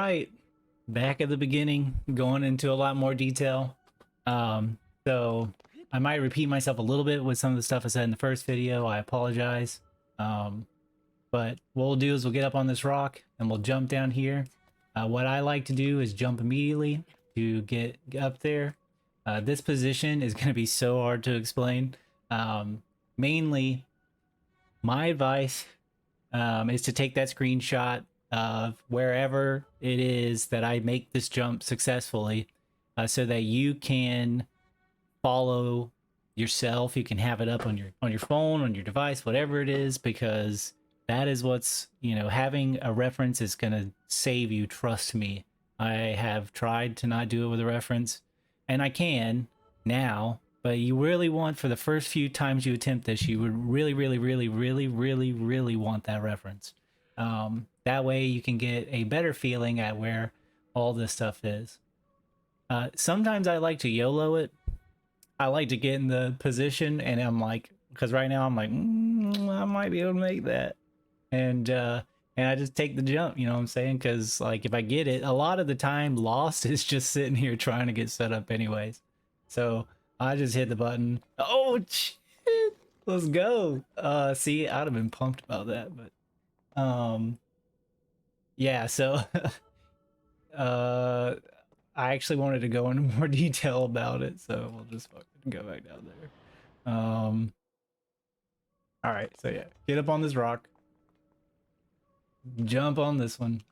right, back at the beginning, going into a lot more detail. So I might repeat myself a little bit with some of the stuff I said in the first video. I apologize. But what we'll do is we'll get up on this rock and we'll jump down here. What I like to do is jump immediately to get up there. This position is going to be so hard to explain. Mainly, my advice is to take that screenshot of wherever it is that I make this jump successfully, so that you can follow yourself. You can have it up on your phone, on your device, whatever it is, because that is what's, having a reference is going to save you. Trust me. I have tried to not do it with a reference, and I can now, but you really want, for the first few times you attempt this, you would really, really, really, really, really, really want that reference. That way you can get a better feeling at where all this stuff is. Sometimes I like to YOLO it. I like to get in the position and I'm like, because right now I'm like, I might be able to make that. And I just take the jump, you know what I'm saying? Because like if I get it, a lot of the time Lost is just sitting here trying to get set up anyways. So I just hit the button. Oh shit! Let's go. See, I'd have been pumped about that, but yeah. So I actually wanted to go into more detail about it, so we'll just fucking go back down there. All right. So yeah, get up on this rock. Jump on this one,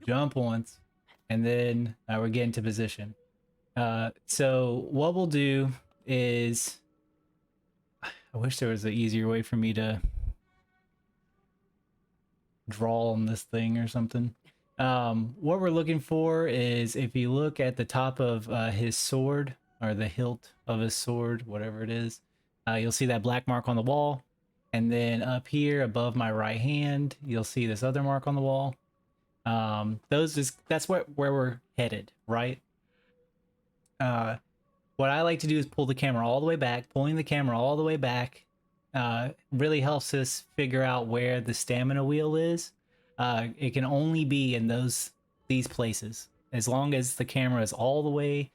jump once, and then we're getting to position. So what we'll do is, I wish there was an easier way for me to draw on this thing or something. What we're looking for is, if you look at the top of his sword, or the hilt of his sword, whatever it is, you'll see that black mark on the wall. And then up here above my right hand, you'll see this other mark on the wall. That's where we're headed, right? What I like to do is pull the camera all the way back. Pulling the camera all the way back really helps us figure out where the stamina wheel is. It can only be in these places. As long as the camera is all the way,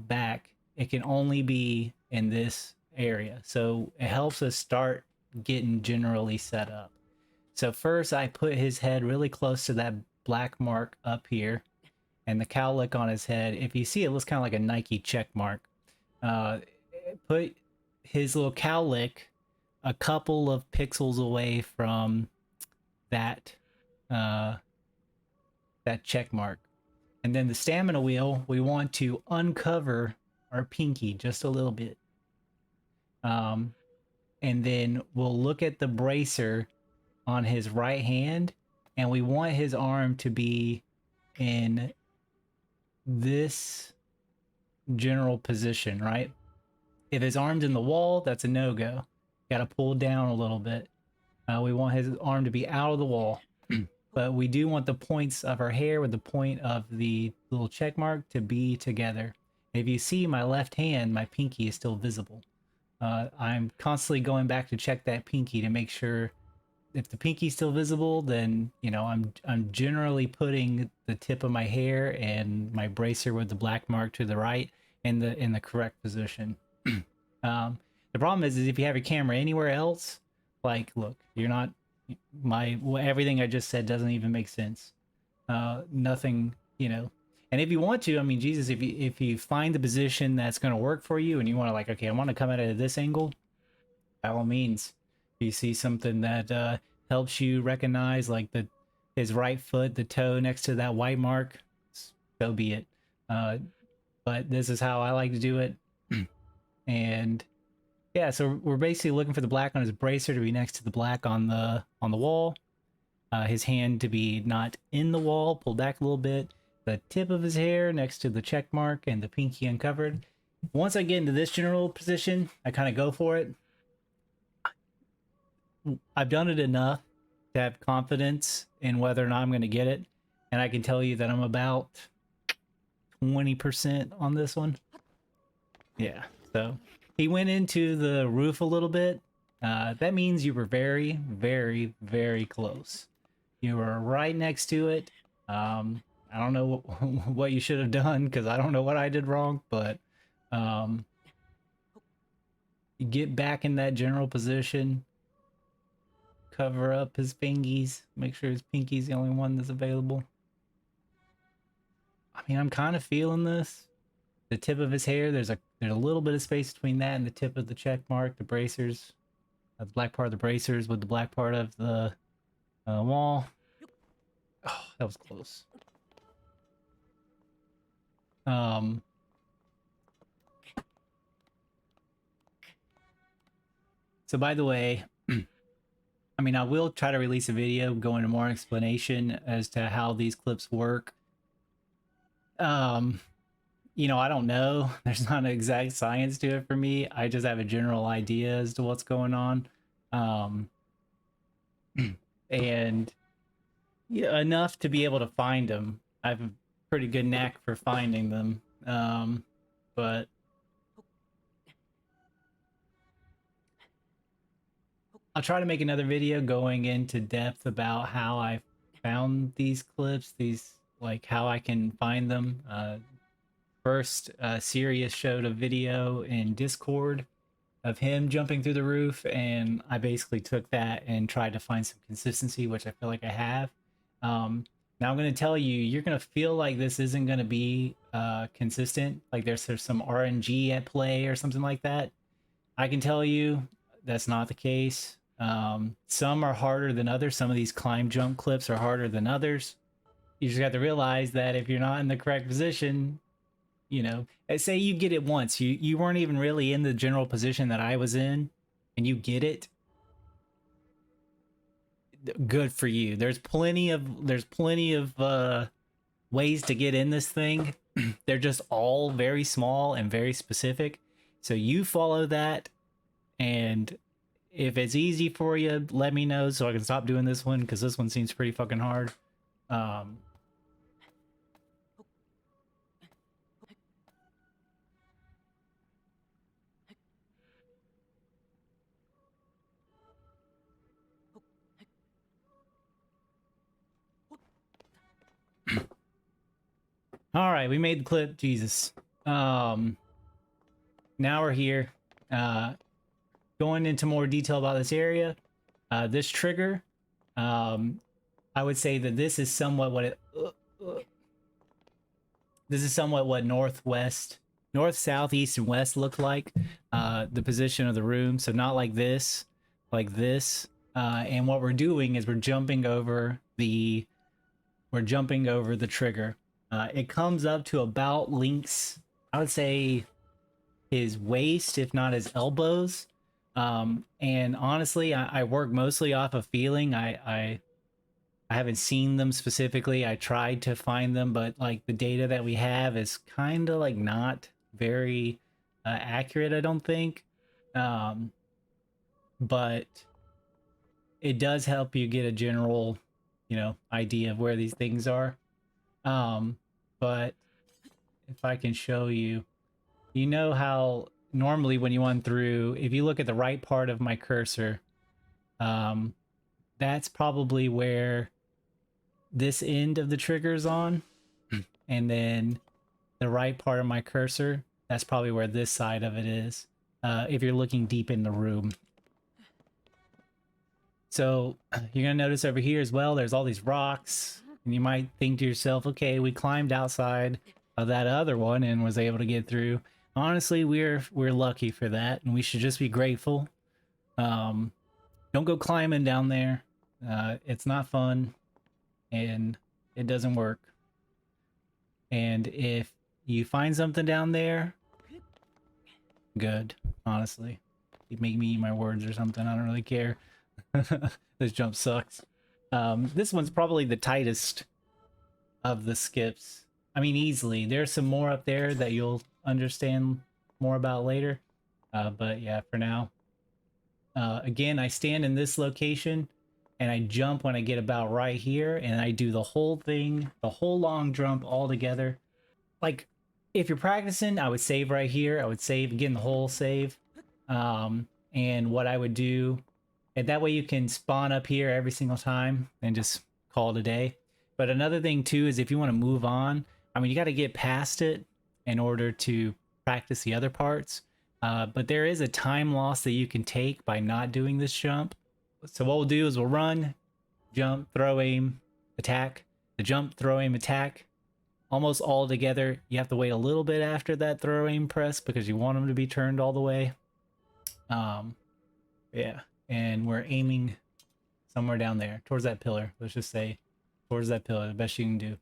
back, it can only be in this area. So it helps us start getting generally set up. So first I put his head really close to that black mark up here, and the cowlick on his head, if you see, it looks kind of like a Nike check mark. Put his little cowlick a couple of pixels away from that check mark. And then the stamina wheel, we want to uncover our pinky just a little bit. And then we'll look at the bracer on his right hand, and we want his arm to be in this general position, right? If his arm's in the wall, that's a no-go. Gotta pull down a little bit. We want his arm to be out of the wall. But we do want the points of our hair with the point of the little check mark to be together. If you see my left hand, my pinky is still visible. I'm constantly going back to check that pinky to make sure if the pinky's still visible, then I'm generally putting the tip of my hair and my bracer with the black mark to the right in the correct position. The problem is if you have your camera anywhere else, like, look, you're not, everything I just said doesn't even make sense. Nothing, And if you want to, I mean, Jesus, if you find the position that's going to work for you and you want to, like, okay, I want to come at it at this angle, by all means. If you see something that helps you recognize, like his right foot, the toe next to that white mark, so be it. But this is how I like to do it. And yeah, so we're basically looking for the black on his bracer to be next to the black on the wall. His hand to be not in the wall, pulled back a little bit. The tip of his hair next to the check mark, and the pinky uncovered. Once I get into this general position, I kind of go for it. I've done it enough to have confidence in whether or not I'm going to get it, and I can tell you that I'm about 20% on this one. Yeah, so he went into the roof a little bit. That means you were very, very, very close. You were right next to it. I don't know what you should have done because I don't know what I did wrong, but you get back in that general position, cover up his fingies, make sure his pinky's the only one that's available. I mean, I'm kind of feeling this. The tip of his hair, there's a little bit of space between that and the tip of the check mark, the bracers, the black part of the bracers with the black part of the wall. Oh, that was close. So by the way, I mean, I will try to release a video going into more explanation as to how these clips work. You know, I don't know. There's not an exact science to it for me. I just have a general idea as to what's going on. And yeah, enough to be able to find them. I have a pretty good knack for finding them. But I'll try to make another video going into depth about how I found these clips, like how I can find them. First, Sirius showed a video in Discord of him jumping through the roof, and I basically took that and tried to find some consistency, which I feel like I have. Now I'm going to tell you, you're going to feel like this isn't going to be consistent, like there's some RNG at play or something like that. I can tell you that's not the case. Some are harder than others. Some of these climb jump clips are harder than others. You just have to realize that if you're not in the correct position, you know, say you get it once, you weren't even really in the general position that I was in, and you get it, good for you. There's plenty of ways to get in this thing. They're just all very small and very specific, so you follow that, and if it's easy for you, let me know so I can stop doing this one, because this one seems pretty fucking hard. All right, we made the clip. Jesus. Now we're here. Going into more detail about this area. This trigger, I would say that this is somewhat what north, south, east, and west look like. The position of the room, so not like this, like this. And what we're doing is we're jumping over the trigger. It comes up to about Link's, I would say, his waist, if not his elbows. And honestly, I work mostly off of feeling. I haven't seen them specifically. I tried to find them, but like the data that we have is kind of like not very accurate, I don't think. But it does help you get a general, idea of where these things are. But if I can show you, you know how normally when you run through, if you look at the right part of my cursor, that's probably where this end of the trigger is on. And then the right part of my cursor, that's probably where this side of it is. If you're looking deep in the room. So you're gonna notice over here as well, there's all these rocks, and you might think to yourself, okay, we climbed outside of that other one and was able to get through. Honestly, we're lucky for that, and we should just be grateful. Don't go climbing down there. It's not fun, and it doesn't work. And if you find something down there, good, honestly. You make me eat my words or something, I don't really care. This jump sucks. This one's probably the tightest of the skips. I mean, easily. There's some more up there that you'll understand more about later. But yeah, for now. Again, I stand in this location and I jump when I get about right here, and I do the whole thing, the whole long jump all together. Like, if you're practicing, I would save right here. I would save, again, the whole save. And what I would do, and that way you can spawn up here every single time and just call it a day. But another thing too is if you want to move on, I mean, you got to get past it in order to practice the other parts. But there is a time loss that you can take by not doing this jump. So what we'll do is we'll run, jump, throw, aim, attack. The jump, throw, aim, attack, almost all together. You have to wait a little bit after that throw, aim, press because you want them to be turned all the way. Yeah, and we're aiming somewhere down there towards that pillar. Let's just say towards that pillar, the best you can do.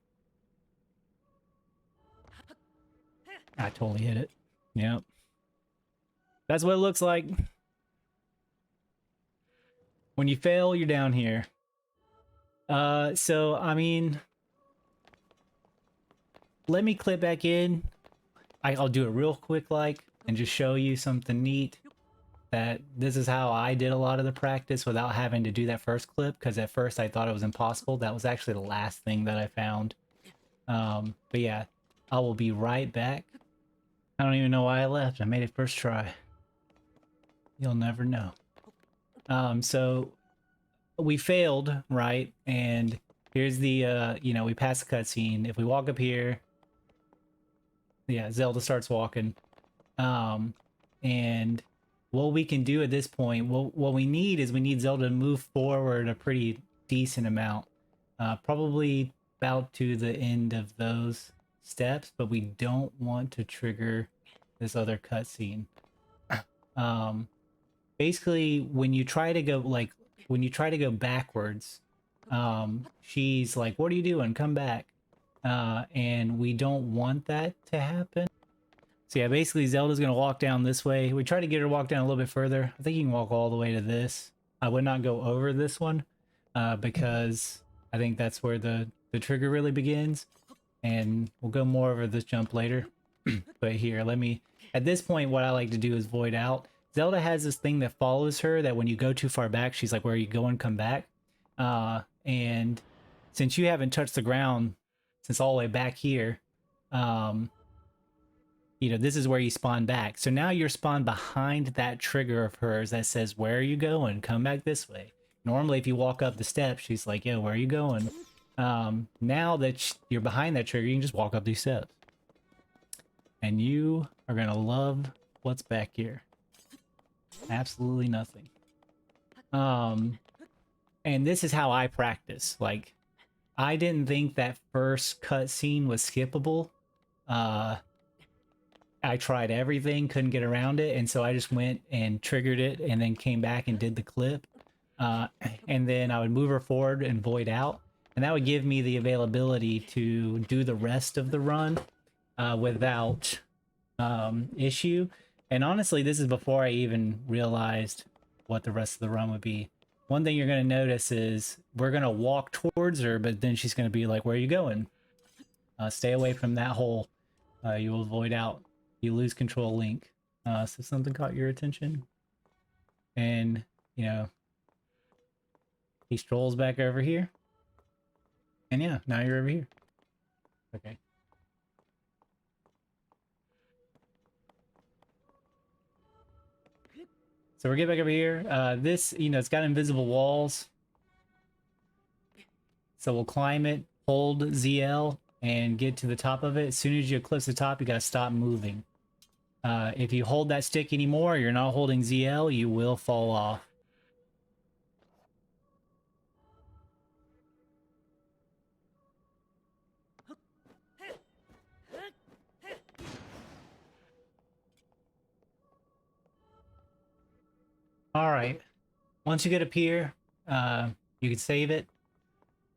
I totally hit it. Yep. That's what it looks like. When you fail, you're down here. So, I mean, let me clip back in. I'll do it real quick, like, and just show you something neat. That this is how I did a lot of the practice without having to do that first clip, because at first I thought it was impossible. That was actually the last thing that I found. But yeah, I will be right back. I don't even know why I left. I made it first try. You'll never know. So we failed, right? And here's the, you know, we passed the cutscene. If we walk up here, yeah, Zelda starts walking. And what we can do at this point, what we need is we need Zelda to move forward a pretty decent amount. Probably about to the end of those steps, but we don't want to trigger this other cutscene. Basically, when you try to go backwards, she's like, "What are you doing? Come back!" And we don't want that to happen. So yeah, basically Zelda's gonna walk down this way. We try to get her to walk down a little bit further. I think you can walk all the way to this. I would not go over this one, because I think that's where the trigger really begins. And we'll go more over this jump later. But here, at this point, what I like to do is void out. Zelda has this thing that follows her that when you go too far back, she's like, "Where are you going? Come back." And since you haven't touched the ground since all the way back here, you know, this is where you spawn back. So now you're spawned behind that trigger of hers that says, "Where are you going? Come back this way." Normally, if you walk up the steps, she's like, "Yo, where are you going?" Now that you're behind that trigger, you can just walk up these steps. And you are going to love what's back here. Absolutely nothing. And this is how I practice. Like, I didn't think that first cutscene was skippable. I tried everything, couldn't get around it, and so I just went and triggered it and then came back and did the clip. And then I would move her forward and void out, and that would give me the availability to do the rest of the run without issue. And honestly, this is before I even realized what the rest of the run would be. One thing you're going to notice is we're going to walk towards her, but then she's going to be like, "Where are you going? Stay away from that hole. You will void out. You lose control link." So something caught your attention. And, you know, he strolls back over here. And yeah, now you're over here. Okay. So we're getting back over here. This, you know, it's got invisible walls. So we'll climb it, hold ZL, and get to the top of it. As soon as you eclipse the top, you gotta stop moving. If you hold that stick anymore, you're not holding ZL, you will fall off. All right. Once you get up here, you can save it.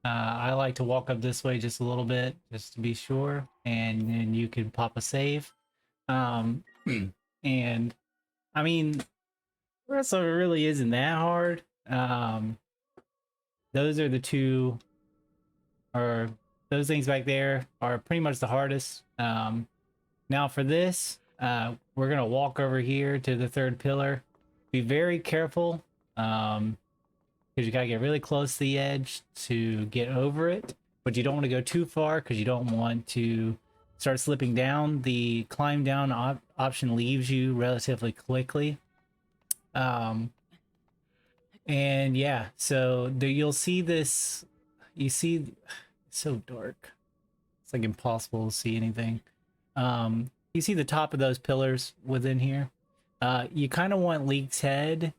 I like to walk up this way just a little bit, just to be sure, and then you can pop a save. And I mean, the rest of it really isn't that hard. Those are the two, or those things back there are pretty much the hardest. Now for this, we're gonna walk over here to the third pillar. Be very careful, because you gotta get really close to the edge to get over it, but you don't want to go too far because you don't want to start slipping down. The climb down option leaves you relatively quickly. And yeah, so you'll see this, you see, It's so dark. It's like impossible to see anything. You see the top of those pillars within here? You kind of want Link's head.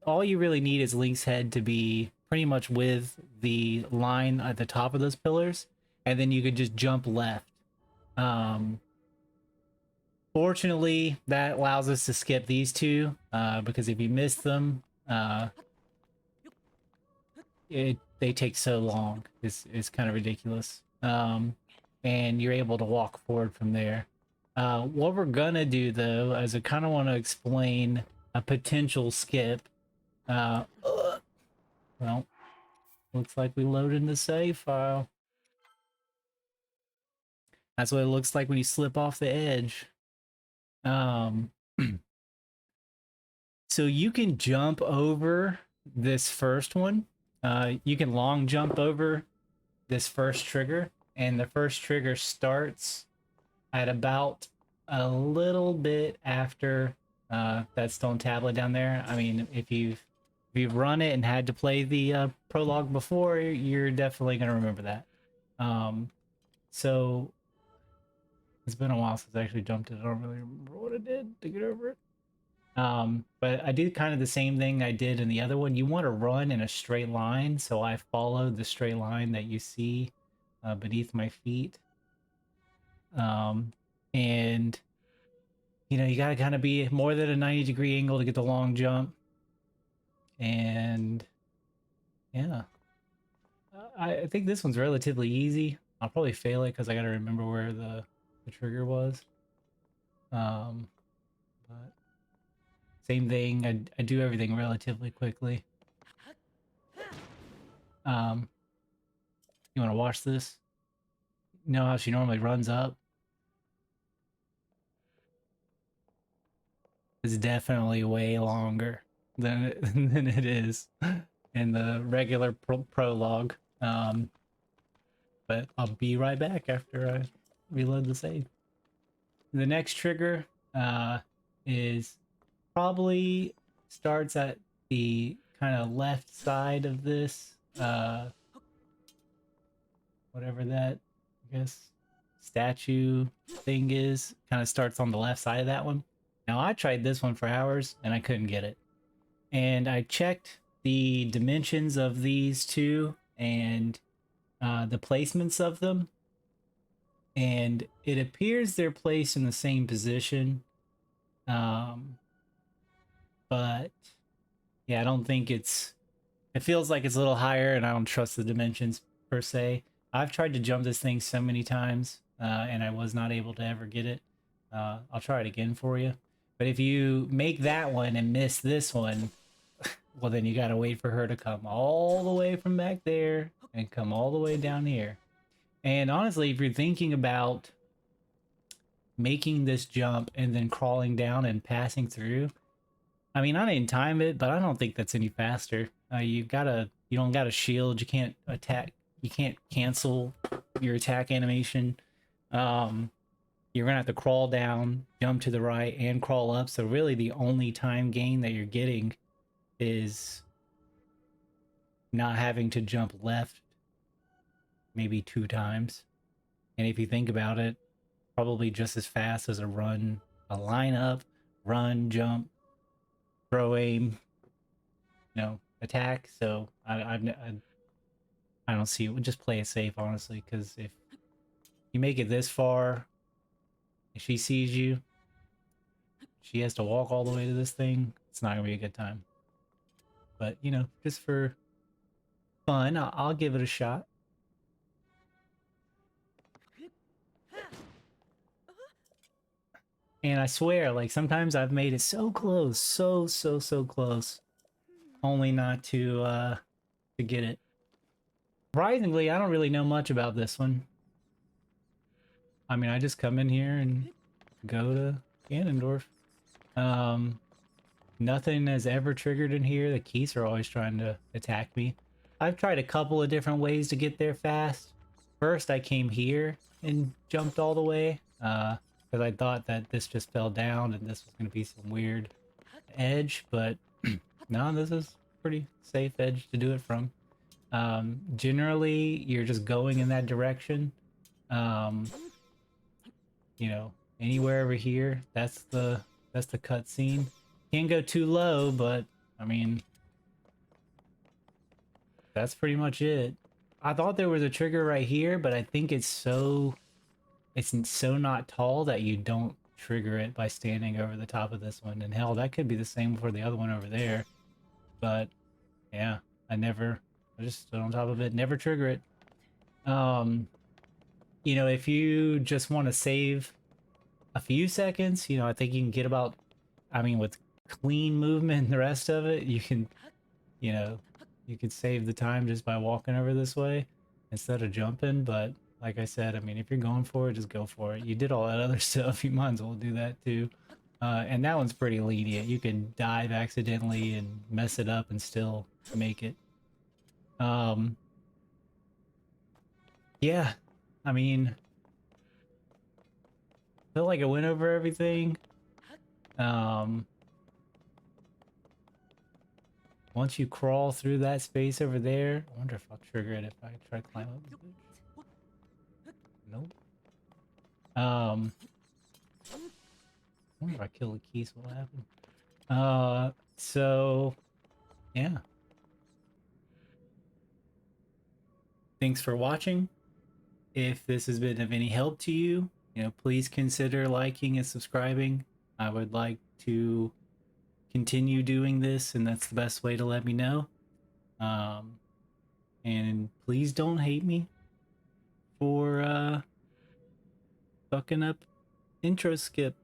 All you really need is Link's head to be pretty much with the line at the top of those pillars, and then you could just jump left. Um, Fortunately, that allows us to skip these two, because if you miss them, they take so long. It's kind of ridiculous. And you're able to walk forward from there. What we're gonna do though, is I kind of want to explain a potential skip. Well, looks like we loaded the save file. That's what it looks like when you slip off the edge. Um, so you can jump over this first one. You can long jump over this first trigger, and the first trigger starts at about a little bit after that stone tablet down there. I mean, if you've run it and had to play the prologue before, you're definitely gonna remember that. So it's been a while since I actually jumped it. I don't really remember what I did to get over it. But I did kind of the same thing I did in the other one. You want to run in a straight line, so I followed the straight line that you see beneath my feet. And you know, you gotta kind of be more than a 90-degree angle to get the long jump. And yeah, I think this one's relatively easy. I'll probably fail it because I gotta remember where the trigger was. But same thing. I do everything relatively quickly. You want to watch this? You know how she normally runs up? It's definitely way longer than than it is in the regular prologue. But I'll be right back after I reload the save. The next trigger is probably starts at the kind of left side of this, whatever that, I guess, statue thing is. Kind of starts on the left side of that one. Now, I tried this one for hours and I couldn't get it. And I checked the dimensions of these two and the placements of them. And it appears they're placed in the same position. But yeah, I don't think it feels like it's a little higher, and I don't trust the dimensions per se. I've tried to jump this thing so many times, and I was not able to ever get it. I'll try it again for you. But if you make that one and miss this one, well, then you gotta wait for her to come all the way from back there and come all the way down here. And honestly, if you're thinking about making this jump and then crawling down and passing through, I mean, I didn't time it, but I don't think that's any faster. You don't got a shield. You can't attack. You can't cancel your attack animation. You're gonna have to crawl down, jump to the right, and crawl up. So really, the only time gain that you're getting is not having to jump left maybe 2 times. And if you think about it, probably just as fast as a run, a line up, run, jump, throw, aim, attack. So I don't see it. We'll just play it safe, honestly, because if you make it this far, if she sees you, she has to walk all the way to this thing. It's not gonna be a good time. But just for fun, I'll give it a shot. And I swear, like, sometimes I've made it so close, so close, only not to get it. Surprisingly, I don't really know much about this one. I mean, I just come in here and go to Ganondorf. Nothing has ever triggered in here. The keys are always trying to attack me. I've tried a couple of different ways to get there fast. First, I came here and jumped all the way, because I thought that this just fell down and this was going to be some weird edge, but no, this is pretty safe edge to do it from. Generally, you're just going in that direction. Um, you know, anywhere over here, that's the cutscene. Can't go too low, but I mean, that's pretty much it. I thought there was a trigger right here, but I think it's so not tall that you don't trigger it by standing over the top of this one. And hell, that could be the same for the other one over there. But yeah, I just stood on top of it, never trigger it. Um, you know, if you just want to save a few seconds, you know, I think you can get about, I mean, with clean movement and the rest of it, you can, you know, you could save the time just by walking over this way instead of jumping. But like I said, I mean, if you're going for it, just go for it. You did all that other stuff, you might as well do that too. And that one's pretty lenient. You can dive accidentally and mess it up and still make it. Um, yeah, I mean, feel like I went over everything. Um, Once you crawl through that space over there, I wonder if I'll trigger it if I try to climb up this bitch. Nope. I wonder if I kill the keys, what will happen? So yeah. Thanks for watching. If this has been of any help to you, you know, please consider liking and subscribing. I would like to continue doing this, and that's the best way to let me know. Um, and please don't hate me for fucking up intro skip.